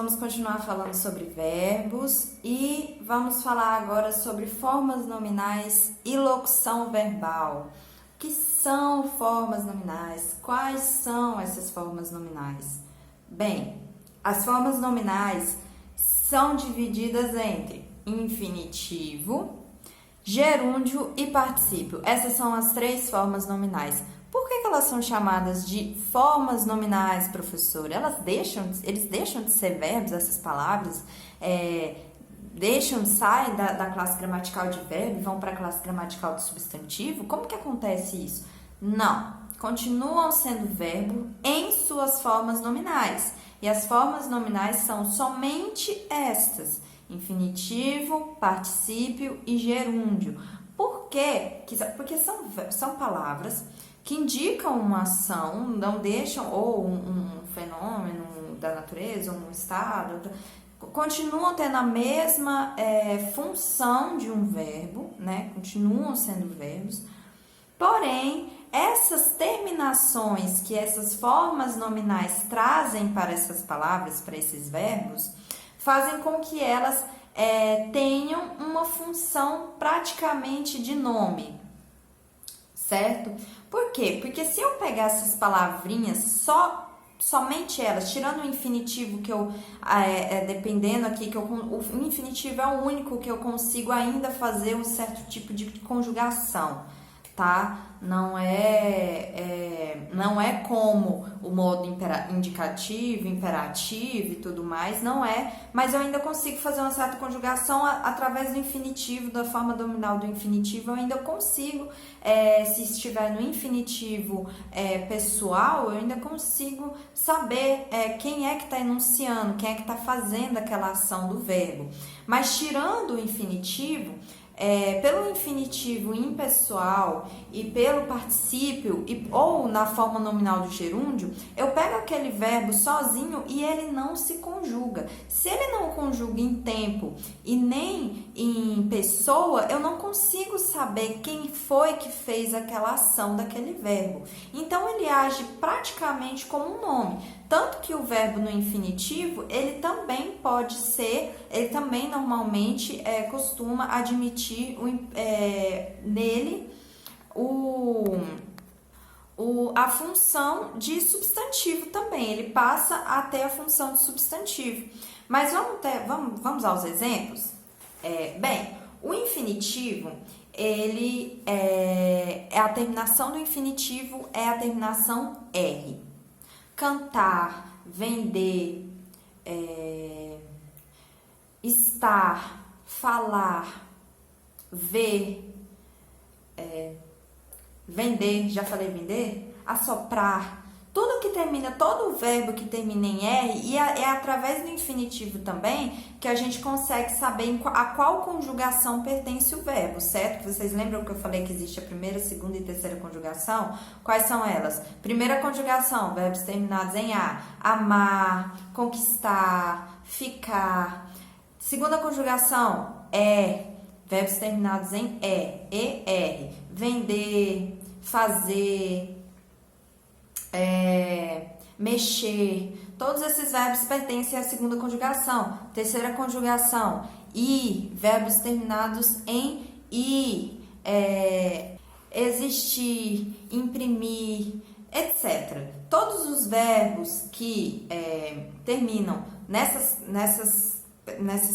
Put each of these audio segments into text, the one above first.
vamos continuar falando sobre verbos e vamos falar agora sobre formas nominais e locução verbal. O que são formas nominais? Quais são essas formas nominais? Bem, as formas nominais são divididas entre infinitivo, gerúndio e particípio. Essas são as três formas nominais. Por que elas são chamadas de formas nominais, professor? Eles deixam de ser verbos, essas palavras, saem da classe gramatical de verbo e vão para a classe gramatical de substantivo? Como que acontece isso? Não, continuam sendo verbo em suas formas nominais. E as formas nominais são somente estas: infinitivo, particípio e gerúndio. Por quê? Porque são palavras que indicam uma ação, não deixam, ou um fenômeno da natureza, ou um estado, continuam tendo a mesma função de um verbo, né? Continuam sendo verbos, porém, essas terminações que essas formas nominais trazem para essas palavras, para esses verbos, fazem com que elas tenham uma função praticamente de nome, certo? Por quê? Porque se eu pegar essas palavrinhas, somente elas, tirando o infinitivo, que eu, dependendo aqui, o infinitivo é o único que eu consigo ainda fazer um certo tipo de conjugação, tá? Não é como o modo indicativo, imperativo e tudo mais, não é, mas eu ainda consigo fazer uma certa conjugação através do infinitivo, da forma nominal do infinitivo. Eu ainda consigo, se estiver no infinitivo pessoal, eu ainda consigo saber quem é que está enunciando, quem é que está fazendo aquela ação do verbo. Mas tirando o infinitivo, pelo infinitivo impessoal e pelo particípio ou na forma nominal do gerúndio, eu pego aquele verbo sozinho e ele não se conjuga. Se ele não conjuga em tempo e nem em pessoa, eu não consigo saber quem foi que fez aquela ação daquele verbo. Então ele age praticamente como um nome. Tanto que o verbo no infinitivo, ele também normalmente costuma admitir nele a função de substantivo também. Ele passa a ter a função de substantivo. Mas vamos aos exemplos? O infinitivo, a terminação do infinitivo é a terminação R. Cantar, vender, estar, falar, ver, vender, já falei vender? Assoprar, todo o verbo que termina em R, e é através do infinitivo também que a gente consegue saber a qual conjugação pertence o verbo, certo? Vocês lembram que eu falei que existe a primeira, segunda e terceira conjugação? Quais são elas? Primeira conjugação, verbos terminados em A: amar, conquistar, ficar. Segunda conjugação, verbos terminados em ER, vender, fazer, mexer. Todos esses verbos pertencem à segunda conjugação. Terceira conjugação, verbos terminados em I, existir, imprimir, etc. Todos os verbos que terminam nessas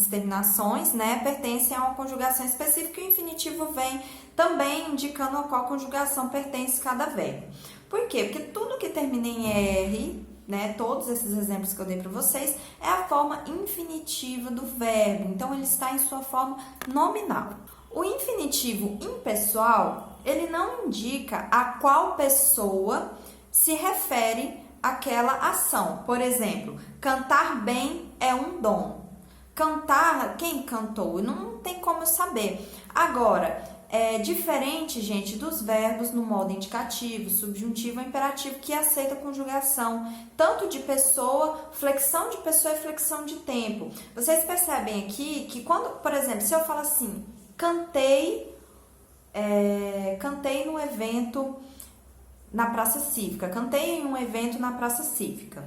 terminações, né, pertencem a uma conjugação específica, e o infinitivo vem também indicando a qual conjugação pertence cada verbo. Por quê? Porque tudo que termina em R, né, todos esses exemplos que eu dei para vocês, é a forma infinitiva do verbo. Então, ele está em sua forma nominal. O infinitivo impessoal, ele não indica a qual pessoa se refere àquela ação. Por exemplo, cantar bem é um dom. Cantar, quem cantou? Não tem como eu saber. Agora, é diferente, gente, dos verbos no modo indicativo, subjuntivo ou imperativo, que aceita conjugação tanto de pessoa, flexão de pessoa e flexão de tempo. Vocês percebem aqui que quando, por exemplo, se eu falo assim, cantei no evento na Praça Cívica, cantei em um evento na Praça Cívica.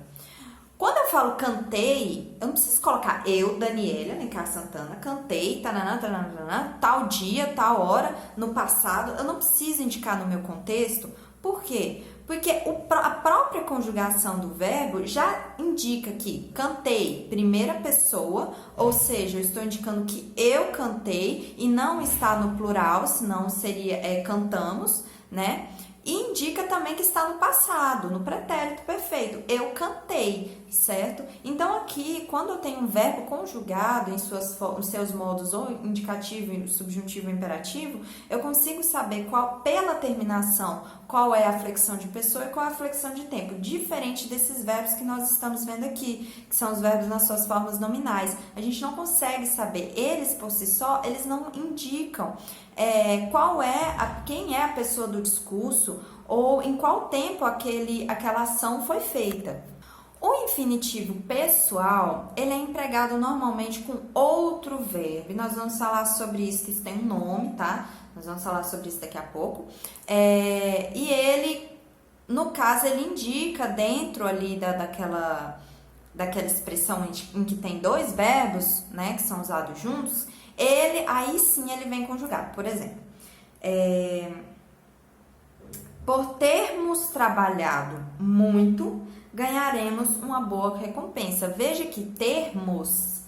Quando eu falo cantei, eu não preciso colocar eu, Daniela Alencar Santana, cantei, tananã, tananã, tal dia, tal hora, no passado. Eu não preciso indicar no meu contexto. Por quê? Porque a própria conjugação do verbo já indica que cantei, primeira pessoa, ou seja, eu estou indicando que eu cantei e não está no plural, senão seria cantamos, né? E indica também que está no passado, no pretérito perfeito. Eu cantei, certo? Então, aqui, quando eu tenho um verbo conjugado em seus modos ou indicativo, subjuntivo e imperativo, eu consigo saber pela terminação, qual é a flexão de pessoa e qual é a flexão de tempo. Diferente desses verbos que nós estamos vendo aqui, que são os verbos nas suas formas nominais. A gente não consegue saber. Eles, por si só, eles não indicam quem é a pessoa do discurso ou em qual tempo aquela ação foi feita. O infinitivo pessoal, ele é empregado normalmente com outro verbo. E nós vamos falar sobre isso, que isso tem um nome, tá? Nós vamos falar sobre isso daqui a pouco. E ele, no caso, ele indica dentro ali daquela expressão em que tem dois verbos, né, que são usados juntos, aí sim ele vem conjugado. Por exemplo, por termos trabalhado muito, ganharemos uma boa recompensa. Veja que termos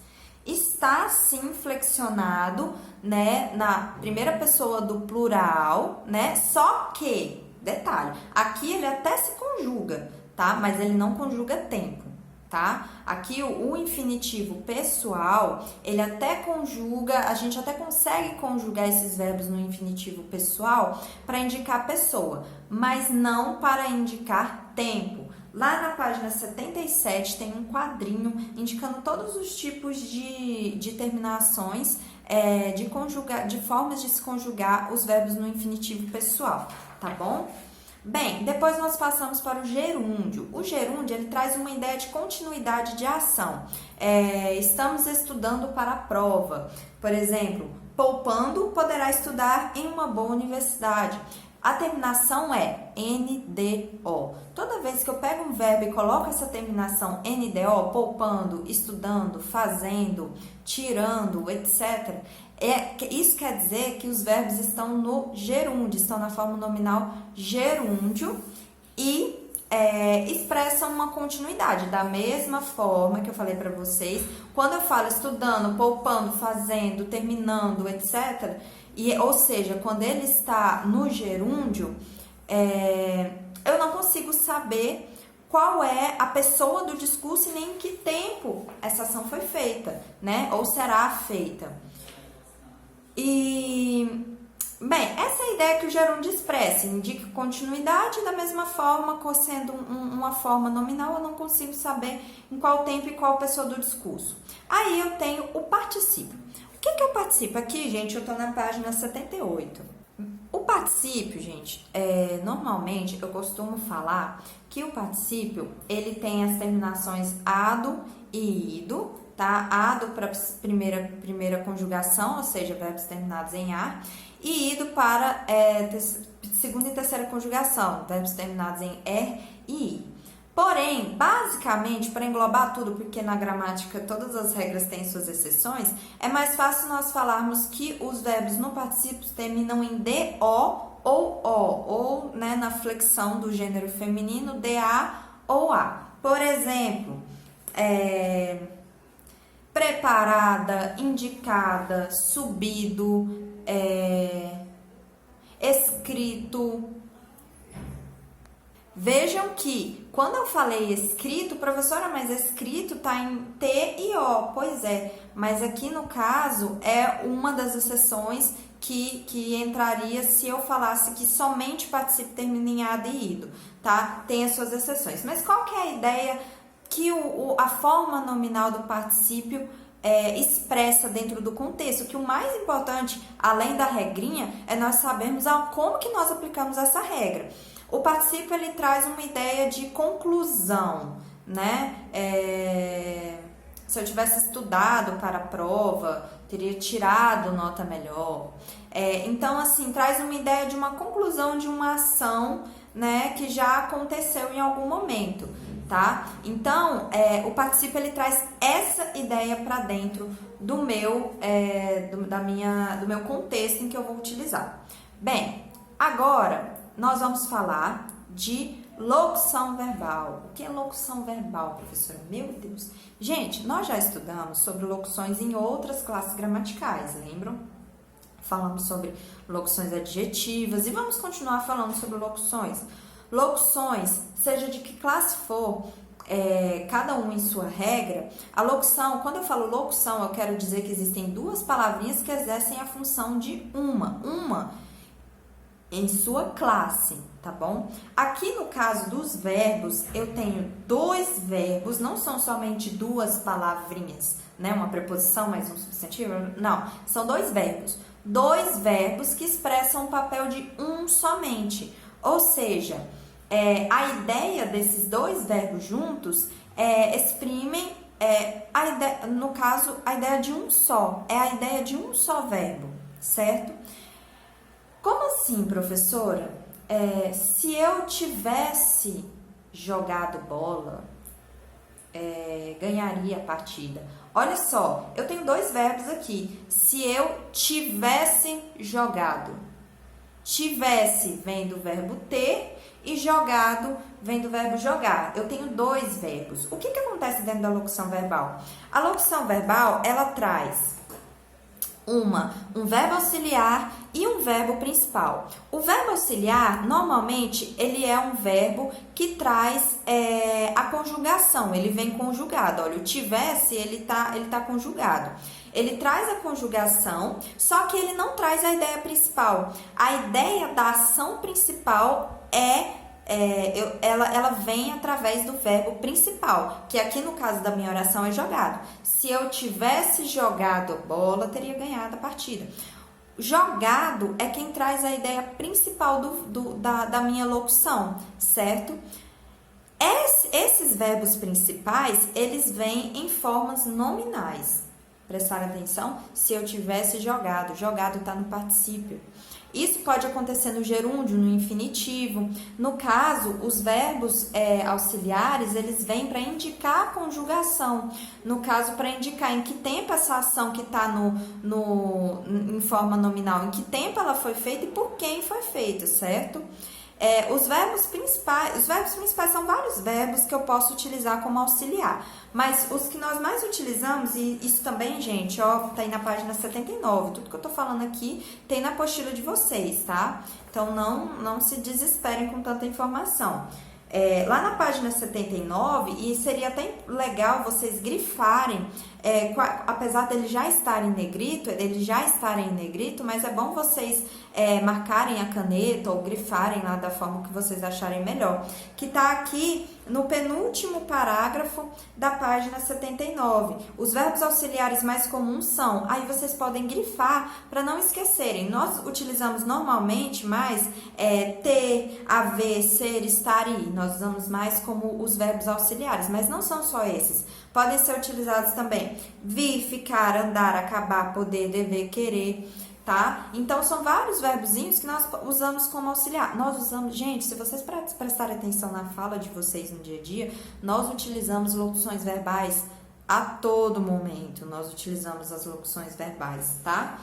está sim flexionado, né, na primeira pessoa do plural, né? Só que, detalhe, aqui ele até se conjuga, tá? Mas ele não conjuga tempo, tá? Aqui o infinitivo pessoal, ele até conjuga, a gente até consegue conjugar esses verbos no infinitivo pessoal para indicar pessoa, mas não para indicar tempo. Lá na página 77 tem um quadrinho indicando todos os tipos de terminações, de formas de se conjugar os verbos no infinitivo pessoal, tá bom? Bem, depois nós passamos para o gerúndio. O gerúndio, ele traz uma ideia de continuidade de ação. Estamos estudando para a prova. Por exemplo, poupando, poderá estudar em uma boa universidade. A terminação é NDO. Toda vez que eu pego um verbo e coloco essa terminação NDO, poupando, estudando, fazendo, tirando, etc., isso quer dizer que os verbos estão no gerúndio, estão na forma nominal gerúndio e expressam uma continuidade. Da mesma forma que eu falei para vocês, quando eu falo estudando, poupando, fazendo, terminando, etc., ou seja, quando ele está no gerúndio, eu não consigo saber qual é a pessoa do discurso e nem em que tempo essa ação foi feita, né? Ou será feita. E, bem, essa é a ideia que o gerúndio expressa, indica continuidade, da mesma forma, sendo uma forma nominal, eu não consigo saber em qual tempo e qual pessoa do discurso. Aí eu tenho o particípio. O que é o particípio? Aqui, gente, eu tô na página 78. O particípio, gente, normalmente eu costumo falar que o particípio, ele tem as terminações ado e ido, tá? Ado para primeira conjugação, ou seja, verbos terminados em ar, e ido para segunda e terceira conjugação, verbos terminados em er e i. Porém, basicamente, para englobar tudo, porque na gramática todas as regras têm suas exceções, é mais fácil nós falarmos que os verbos no particípio terminam em DO ou O, ou, né, na flexão do gênero feminino, DA ou A. Por exemplo, preparada, indicada, subido, escrito. Vejam que, quando eu falei escrito, professora, mas escrito tá em T e O. Pois é, mas aqui no caso é uma das exceções que entraria se eu falasse que somente o particípio termina em ado e ido, tá? Tem as suas exceções. Mas qual que é a ideia que a forma nominal do particípio expressa dentro do contexto? Que o mais importante, além da regrinha, é nós sabermos como que nós aplicamos essa regra. O particípio, ele traz uma ideia de conclusão, né? Se eu tivesse estudado para a prova, teria tirado nota melhor. Então, assim, traz uma ideia de uma conclusão de uma ação, né, que já aconteceu em algum momento. tá? Então, o particípio ele traz essa ideia para dentro do meu, do meu contexto em que eu vou utilizar. Bem, agora nós vamos falar de locução verbal. O que é locução verbal, professora? Meu Deus! Gente, nós já estudamos sobre locuções em outras classes gramaticais, lembram? Falamos sobre locuções adjetivas e vamos continuar falando sobre locuções. Locuções, seja de que classe for, cada um em sua regra. A locução, quando eu falo locução, eu quero dizer que existem duas palavrinhas que exercem a função de uma em sua classe, tá bom? Aqui no caso dos verbos, eu tenho dois verbos, não são somente duas palavrinhas, né? Uma preposição mais um substantivo, não, são dois verbos. Dois verbos que expressam o papel de um somente, ou seja, a ideia desses dois verbos juntos exprimem, no caso, a ideia de um só, é a ideia de um só verbo, certo? Como assim, professora? Se eu tivesse jogado bola, ganharia a partida. Olha só, eu tenho dois verbos aqui. Se eu tivesse jogado. Tivesse vem do verbo ter e jogado vem do verbo jogar. Eu tenho dois verbos. O que acontece dentro da locução verbal? A locução verbal, ela traz um verbo auxiliar e um verbo principal. O verbo auxiliar, normalmente, ele é um verbo que traz a conjugação, ele vem conjugado. Olha, o tivesse, ele tá conjugado. Ele traz a conjugação, só que ele não traz a ideia principal. A ideia da ação principal ela vem através do verbo principal, que aqui no caso da minha oração é jogado. Se eu tivesse jogado bola, teria ganhado a partida. Jogado é quem traz a ideia principal da minha locução, certo? Esses verbos principais, eles vêm em formas nominais. Prestar atenção? Se eu tivesse jogado, jogado está no particípio. Isso pode acontecer no gerúndio, no infinitivo. No caso, os verbos auxiliares, eles vêm para indicar a conjugação. No caso, para indicar em que tempo essa ação que está em forma nominal, em que tempo ela foi feita e por quem foi feita, certo? Os verbos principais são vários verbos que eu posso utilizar como auxiliar, mas os que nós mais utilizamos, e isso também, gente, ó, tá aí na página 79, tudo que eu tô falando aqui tem na apostila de vocês, tá? Então não se desesperem com tanta informação. Lá na página 79, e seria até legal vocês grifarem, apesar dele já estar em negrito, mas é bom vocês marcarem a caneta ou grifarem lá da forma que vocês acharem melhor, que tá aqui no penúltimo parágrafo da página 79. Os verbos auxiliares mais comuns são, aí vocês podem grifar para não esquecerem. Nós utilizamos normalmente mais ter, haver, ser, estar e ir. Nós usamos mais como os verbos auxiliares, mas não são só esses. Podem ser utilizados também vir, ficar, andar, acabar, poder, dever, querer, tá? Então, são vários verbozinhos que nós usamos como auxiliar. Nós usamos, gente, se vocês prestarem atenção na fala de vocês no dia a dia, nós utilizamos locuções verbais a todo momento. Nós utilizamos as locuções verbais, tá?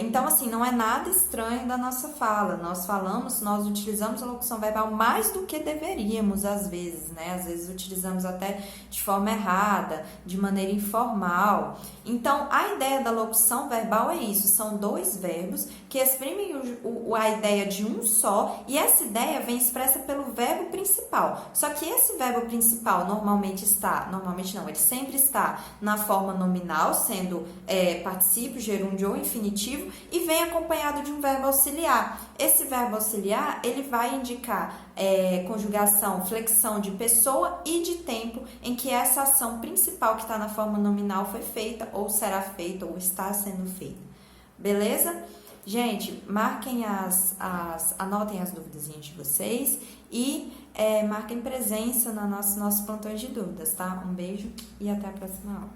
Então, assim, não é nada estranho da nossa fala. Nós utilizamos a locução verbal mais do que deveríamos, às vezes, né? Às vezes utilizamos até de forma errada, de maneira informal. Então, a ideia da locução verbal é isso, são dois verbos que exprimem a ideia de um só, e essa ideia vem expressa pelo verbo principal. Só que esse verbo principal ele sempre está na forma nominal, sendo particípio, gerúndio ou infinitivo, e vem acompanhado de um verbo auxiliar. Esse verbo auxiliar, ele vai indicar conjugação, flexão de pessoa e de tempo em que essa ação principal que está na forma nominal foi feita, ou será feita, ou está sendo feita. Beleza? Gente, anotem as dúvidas de vocês e marquem presença nos nossos plantões de dúvidas, tá? Um beijo e até a próxima aula.